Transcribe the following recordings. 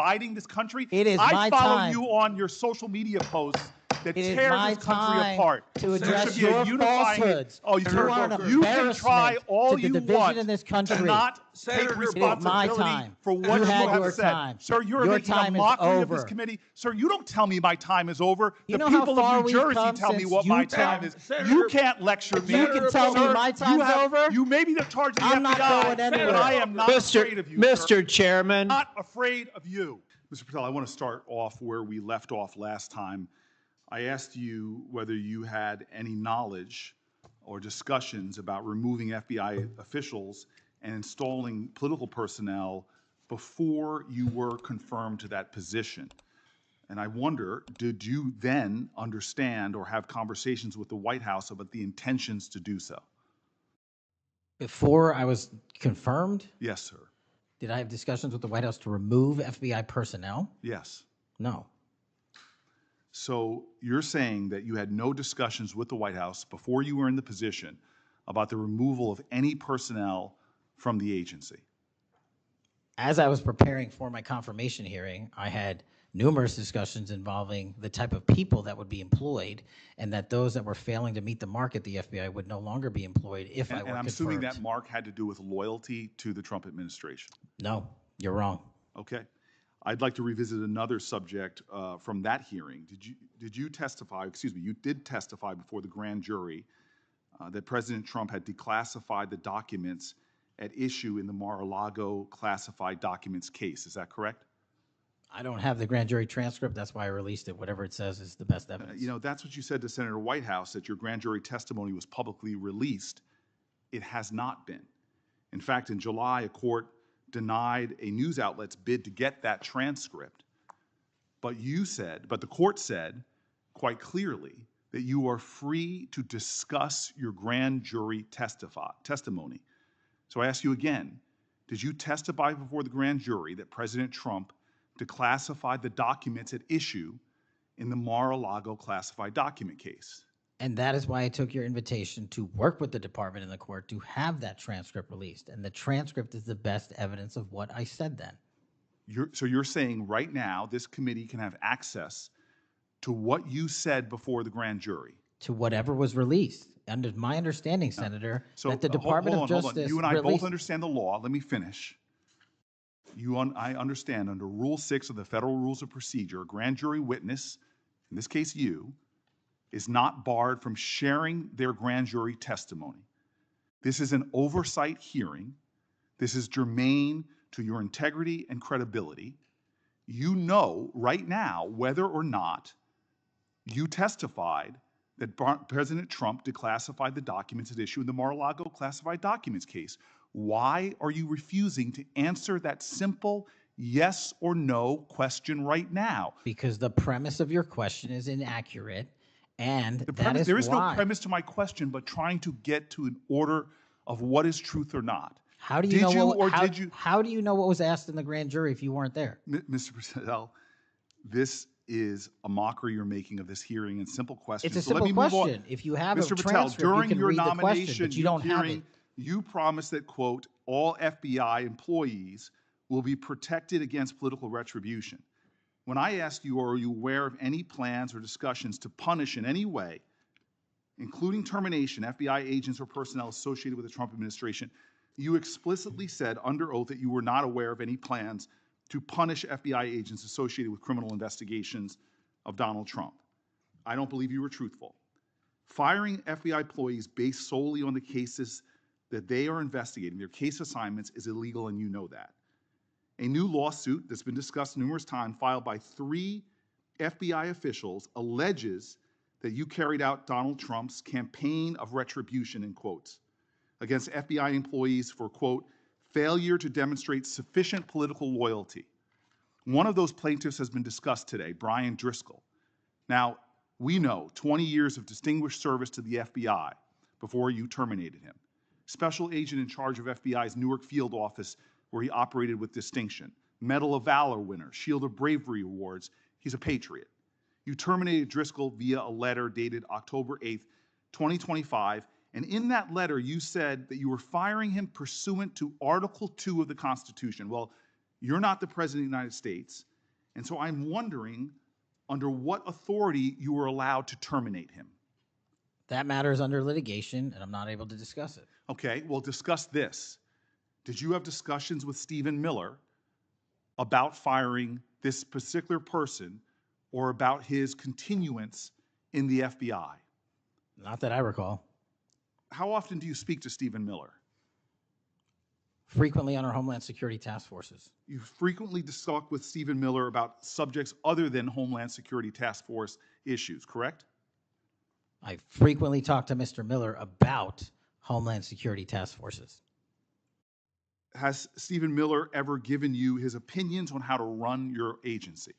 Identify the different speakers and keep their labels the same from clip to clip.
Speaker 1: dividing this country.
Speaker 2: It is
Speaker 1: I
Speaker 2: my
Speaker 1: follow
Speaker 2: time.
Speaker 1: you on your social media posts that
Speaker 2: It is
Speaker 1: tear
Speaker 2: my
Speaker 1: this country
Speaker 2: time
Speaker 1: apart.
Speaker 2: to address
Speaker 1: There should be a
Speaker 2: your
Speaker 1: unifying.
Speaker 2: falsehoods.
Speaker 1: Oh,
Speaker 2: You are an
Speaker 1: you can try
Speaker 2: embarrassment
Speaker 1: all
Speaker 2: to the
Speaker 1: you
Speaker 2: division
Speaker 1: want
Speaker 2: in this country.
Speaker 1: to not take
Speaker 3: Senator Booker.
Speaker 2: It is my
Speaker 1: responsibility
Speaker 2: time.
Speaker 1: for what
Speaker 2: You
Speaker 1: you
Speaker 2: had
Speaker 1: have
Speaker 2: your
Speaker 1: said.
Speaker 2: time.
Speaker 1: Sir, you're
Speaker 2: Your
Speaker 1: making a
Speaker 2: time is
Speaker 1: mockery of this
Speaker 2: over.
Speaker 1: committee. Sir, you don't tell me my time is over.
Speaker 2: You
Speaker 1: The
Speaker 2: know how
Speaker 1: people
Speaker 2: far
Speaker 1: of New
Speaker 2: we've
Speaker 1: Jersey
Speaker 2: come
Speaker 1: tell me
Speaker 2: since
Speaker 1: what my
Speaker 2: you
Speaker 1: time is.
Speaker 3: Senator-
Speaker 1: You can't lecture me.
Speaker 2: You can tell me
Speaker 1: Sir,
Speaker 2: my time's over?
Speaker 1: You may be the charge of the
Speaker 2: I'm not
Speaker 1: FBI,
Speaker 2: going anywhere.
Speaker 1: but I am not afraid of you, sir.
Speaker 4: Mr. Chairman.
Speaker 1: Not afraid of you. Mr. Patel, I want to start off where we left off last time. I asked you whether you had any knowledge or discussions about removing FBI officials and installing political personnel before you were confirmed to that position. And I wonder, did you then understand or have conversations with the White House about the intentions to do so?
Speaker 2: Before I was confirmed,
Speaker 1: Yes, sir.
Speaker 2: did I have discussions with the White House to remove FBI personnel?
Speaker 1: Yes.
Speaker 2: No.
Speaker 1: So you're saying that you had no discussions with the White House before you were in the position about the removal of any personnel from the agency?
Speaker 2: As I was preparing for my confirmation hearing, I had numerous discussions involving the type of people that would be employed, and that those that were failing to meet the mark at the FBI would no longer be employed if I were
Speaker 1: And I'm
Speaker 2: confirmed.
Speaker 1: assuming that mark had to do with loyalty to the Trump administration.
Speaker 2: No, you're wrong.
Speaker 1: Okay. I'd like to revisit another subject from that hearing. Did you testify, excuse me, you did testify before the grand jury that President Trump had declassified the documents at issue in the Mar-a-Lago classified documents case. Is that correct?
Speaker 2: I don't have the grand jury transcript. That's why I released it. Whatever it says is the best evidence.
Speaker 1: You know, that's what you said to Senator Whitehouse, that your grand jury testimony was publicly released. It has not been. In fact, in July, a court denied a news outlet's bid to get that transcript. But the court said quite clearly that you are free to discuss your grand jury testimony. So I ask you again, did you testify before the grand jury that President Trump declassified the documents at issue in the Mar-a-Lago classified document case?
Speaker 2: And that is why I took your invitation to work with the department and the court to have that transcript released. And the transcript is the best evidence of what I said then.
Speaker 1: So you're saying right now this committee can have access to what you said before the grand jury?
Speaker 2: To whatever was released. Under my understanding, Senator, that the Department of Justice
Speaker 1: You and I both understand the law. Let me finish. I understand under Rule 6 of the Federal Rules of Procedure, a grand jury witness, in this case you, is not barred from sharing their grand jury testimony. This is an oversight hearing. This is germane to your integrity and credibility. You know right now whether or not you testified that President Trump declassified the documents at issue in the Mar-a-Lago classified documents case. Why are you refusing to answer that simple yes or no question right now?
Speaker 2: Because the premise of your question is inaccurate, and
Speaker 1: There is no premise to my question, but trying to get to an order of what is truth or not.
Speaker 2: How do you How do you know what was asked in the grand jury if you weren't there?
Speaker 1: Mr. Patel, this is a mockery you're making of this hearing and simple questions.
Speaker 2: It's a simple question. If you have
Speaker 1: Mr.
Speaker 2: a
Speaker 1: Patel,
Speaker 2: transcript,
Speaker 1: during
Speaker 2: you can
Speaker 1: your
Speaker 2: read the
Speaker 1: nomination,
Speaker 2: question, but you don't have it.
Speaker 1: You promised that, quote, all FBI employees will be protected against political retribution. When I asked you, are you aware of any plans or discussions to punish in any way, including termination, FBI agents or personnel associated with the Trump administration, you explicitly said under oath that you were not aware of any plans to punish FBI agents associated with criminal investigations of Donald Trump. I don't believe you were truthful. Firing FBI employees based solely on the cases that they are investigating, their case assignments, is illegal, and you know that. A new lawsuit that's been discussed numerous times, filed by 3 FBI officials, alleges that you carried out Donald Trump's campaign of retribution, in quotes, against FBI employees for, quote, failure to demonstrate sufficient political loyalty. One of those plaintiffs has been discussed today, Brian Driscoll. Now, we know 20 years of distinguished service to the FBI before you terminated him. Special agent in charge of FBI's Newark field office, where he operated with distinction. Medal of Valor winner, Shield of Bravery awards. He's a patriot. You terminated Driscoll via a letter dated October 8th, 2025, and in that letter you said that you were firing him pursuant to Article 2 of the Constitution. Well, you're not the President of the United States, And so I'm wondering under what authority you were allowed to terminate him.
Speaker 2: That matter is under litigation, and I'm not able to discuss it.
Speaker 1: Okay, well, discuss this. Did you have discussions with Stephen Miller about firing this particular person or about his continuance in the FBI?
Speaker 2: Not that I recall.
Speaker 1: How often do you speak to Stephen Miller?
Speaker 2: Frequently on our Homeland Security task forces.
Speaker 1: You frequently talk with Stephen Miller about subjects other than Homeland Security Task Force issues, correct?
Speaker 2: I frequently talk to Mr. Miller about Homeland Security task forces.
Speaker 1: Has Stephen Miller ever given you his opinions on how to run your agency?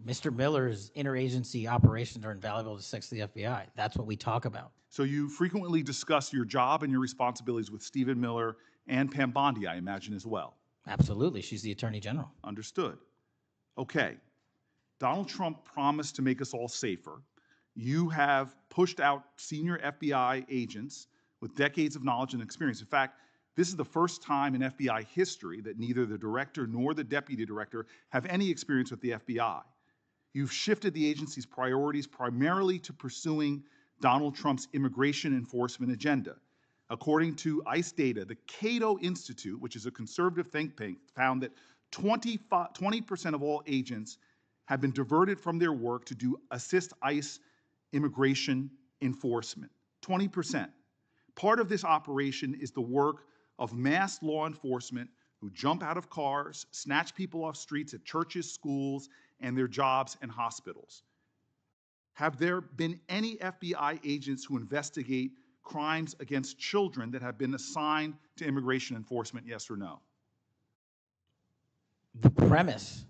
Speaker 2: Mr. Miller's interagency operations are invaluable to the FBI. That's what we talk about.
Speaker 1: So you frequently discuss your job and your responsibilities with Stephen Miller and Pam Bondi, I imagine, as well.
Speaker 2: Absolutely. She's the Attorney General.
Speaker 1: Understood. Okay. Donald Trump promised to make us all safer. You have pushed out senior FBI agents with decades of knowledge and experience. In fact, this is the first time in FBI history that neither the director nor the deputy director have any experience with the FBI. You've shifted the agency's priorities primarily to pursuing Donald Trump's immigration enforcement agenda. According to ICE data, the Cato Institute, which is a conservative think tank, found that 20% of all agents have been diverted from their work to assist ICE immigration enforcement. 20%. Part of this operation is the work of mass law enforcement who jump out of cars, snatch people off streets at churches, schools, and their jobs and hospitals. Have there been any FBI agents who investigate crimes against children that have been assigned to immigration enforcement, yes or no?
Speaker 2: The premise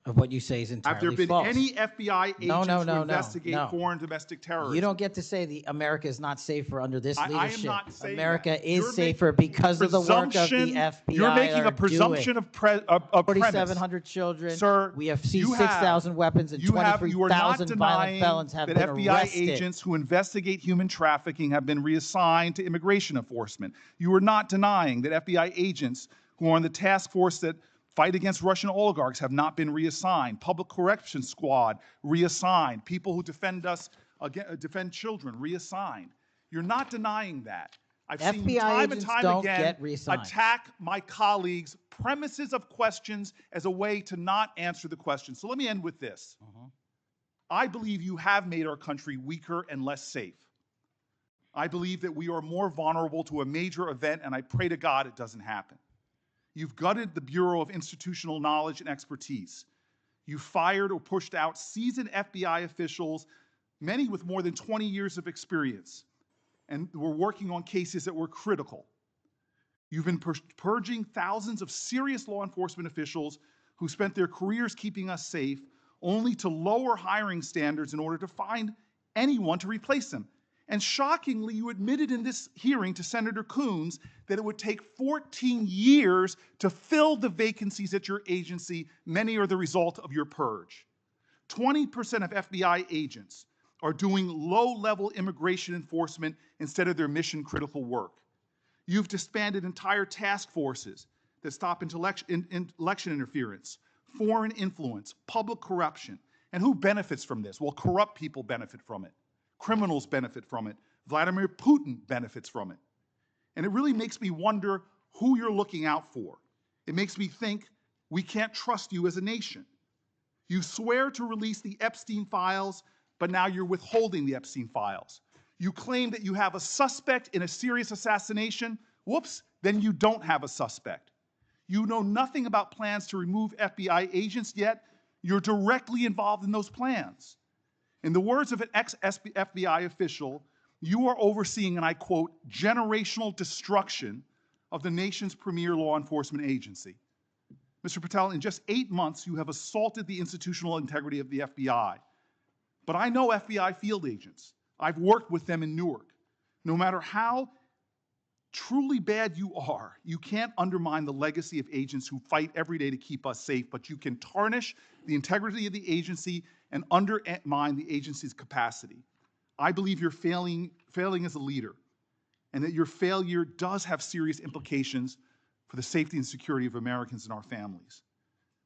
Speaker 2: of what you say is entirely
Speaker 1: false. Have there been any FBI agents who investigate foreign domestic terrorism?
Speaker 2: You don't get to say America is not safer under this leadership.
Speaker 1: I am not saying
Speaker 2: America
Speaker 1: that.
Speaker 2: is safer because of the work of the FBI.
Speaker 1: You're making a presumption of premise.
Speaker 2: 4,700 children.
Speaker 1: Sir,
Speaker 2: we have seized 6,000 weapons and 23,000 violent felons have been arrested.
Speaker 1: That FBI agents who investigate human trafficking have been reassigned to immigration enforcement. You are not denying that FBI agents who are on the task force that fight against Russian oligarchs have not been reassigned. Public Correction Squad reassigned. People who defend children reassigned. You're not denying that. I've seen you time and time again attack my colleagues' premises of questions as a way to not answer the question. So let me end with this. I believe you have made our country weaker and less safe. I believe that we are more vulnerable to a major event, and I pray to God it doesn't happen. You've gutted the Bureau of Institutional Knowledge and Expertise. You fired or pushed out seasoned FBI officials, many with more than 20 years of experience, and were working on cases that were critical. You've been purging thousands of serious law enforcement officials who spent their careers keeping us safe, only to lower hiring standards in order to find anyone to replace them. And shockingly, you admitted in this hearing to Senator Coons that it would take 14 years to fill the vacancies at your agency. Many are the result of your purge. 20% of FBI agents are doing low-level immigration enforcement instead of their mission-critical work. You've disbanded entire task forces that stop election interference, foreign influence, public corruption. And who benefits from this? Well, corrupt people benefit from it. Criminals benefit from it. Vladimir Putin benefits from it. And it really makes me wonder who you're looking out for. It makes me think we can't trust you as a nation. You swear to release the Epstein files, but now you're withholding the Epstein files. You claim that you have a suspect in a serious assassination. Whoops, then you don't have a suspect. You know nothing about plans to remove FBI agents, yet you're directly involved in those plans. In the words of an ex-FBI official, you are overseeing, and I quote, generational destruction of the nation's premier law enforcement agency. Mr. Patel, in just 8 months, you have assaulted the institutional integrity of the FBI. But I know FBI field agents. I've worked with them in Newark. No matter how truly bad you are, you can't undermine the legacy of agents who fight every day to keep us safe, but you can tarnish the integrity of the agency and undermine the agency's capacity. I believe you're failing as a leader, and that your failure does have serious implications for the safety and security of Americans and our families.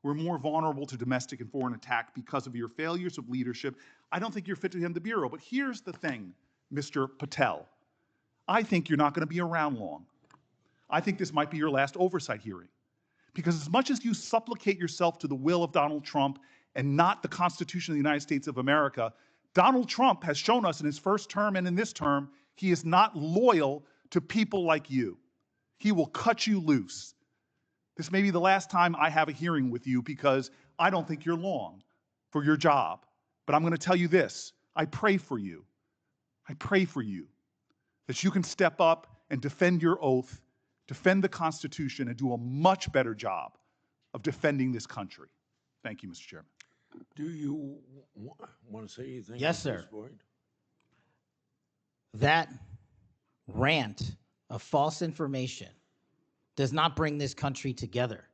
Speaker 1: We're more vulnerable to domestic and foreign attack because of your failures of leadership. I don't think you're fit to hand the bureau. But here's the thing, Mr. Patel. I think you're not going to be around long. I think this might be your last oversight hearing. Because as much as you supplicate yourself to the will of Donald Trump and not the Constitution of the United States of America, Donald Trump has shown us in his first term and in this term, he is not loyal to people like you. He will cut you loose. This may be the last time I have a hearing with you because I don't think you're long for your job. But I'm going to tell you this. I pray for you. I pray for you that you can step up and defend your oath, defend the Constitution, and do a much better job of defending this country. Thank you, Mr. Chairman.
Speaker 3: Do you want to say anything?
Speaker 2: Yes,
Speaker 3: at this
Speaker 2: sir.
Speaker 3: point?
Speaker 2: That rant of false information does not bring this country together.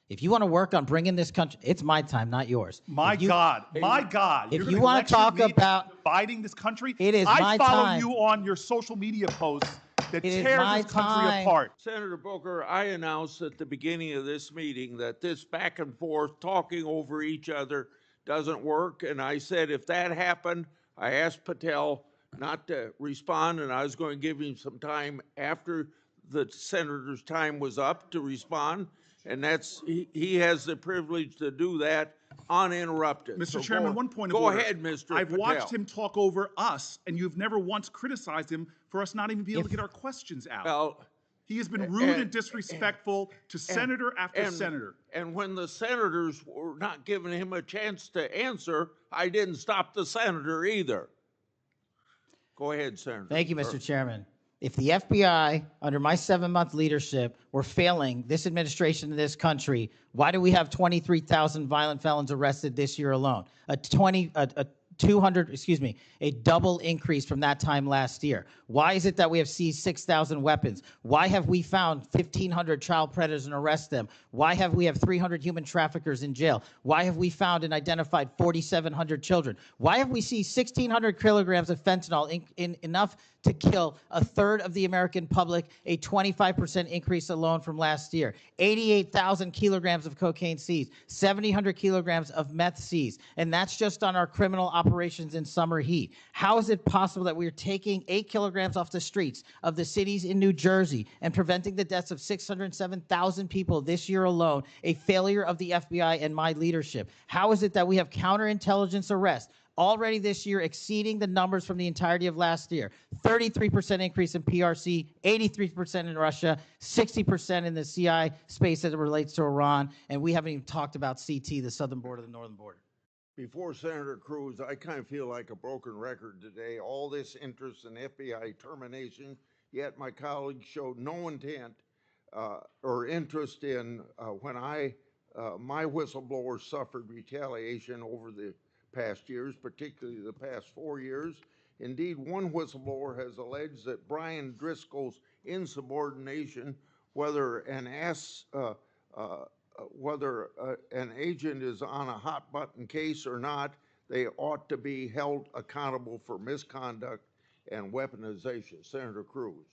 Speaker 2: If you want to work on bringing this country, it's my time, not yours.
Speaker 1: My God.
Speaker 2: If
Speaker 1: You're
Speaker 2: you
Speaker 1: gonna
Speaker 2: want to
Speaker 1: lecture
Speaker 2: talk
Speaker 1: me
Speaker 2: about
Speaker 1: dividing this country,
Speaker 2: it is
Speaker 1: I
Speaker 2: my
Speaker 1: follow
Speaker 2: time.
Speaker 1: you on your social media posts that
Speaker 2: It is
Speaker 1: tears
Speaker 2: my
Speaker 1: this country
Speaker 2: time.
Speaker 1: apart.
Speaker 3: Senator Booker, I announced at the beginning of this meeting that this back and forth talking over each other doesn't work. And I said if that happened, I asked Patel not to respond, and I was going to give him some time after the senator's time was up to respond. And he has the privilege to do that uninterrupted.
Speaker 1: Mr.
Speaker 3: So
Speaker 1: Chairman, one point of
Speaker 3: go
Speaker 1: order.
Speaker 3: ahead, Mr.
Speaker 1: I've
Speaker 3: Patel.
Speaker 1: watched him talk over us, and you've never once criticized him for us not even being able to get our questions out.
Speaker 3: Well,
Speaker 1: He has been rude and disrespectful to senator after senator.
Speaker 3: And when the senators were not giving him a chance to answer, I didn't stop the senator either. Go ahead, Senator.
Speaker 2: Thank you, Mr. Chairman. If the FBI, under my 7-month leadership, were failing this administration in this country, why do we have 23,000 violent felons arrested this year alone? A double increase from that time last year. Why is it that we have seized 6,000 weapons? Why have we found 1,500 child predators and arrested them? Why have we 300 human traffickers in jail? Why have we found and identified 4,700 children? Why have we seized 1,600 kilograms of fentanyl, enough to kill a third of the American public, a 25% increase alone from last year? 88,000 kilograms of cocaine seized, 7,000 kilograms of meth seized, and that's just on our criminal operations in summer heat. How is it possible that we are taking 8 kilograms off the streets of the cities in New Jersey and preventing the deaths of 607,000 people this year alone, a failure of the FBI and my leadership? How is it that we have counterintelligence arrests already this year exceeding the numbers from the entirety of last year? 33% increase in PRC, 83% in Russia, 60% in the CI space as it relates to Iran, and we haven't even talked about CT, the southern border, the northern border.
Speaker 3: Before Senator Cruz, I kind of feel like a broken record today. All this interest in FBI termination, yet my colleagues showed no intent or interest in when my whistleblowers suffered retaliation over the past years, particularly the past 4 years. Indeed, one whistleblower has alleged that Brian Driscoll's insubordination, whether an agent is on a hot button case or not, they ought to be held accountable for misconduct and weaponization. Senator Cruz.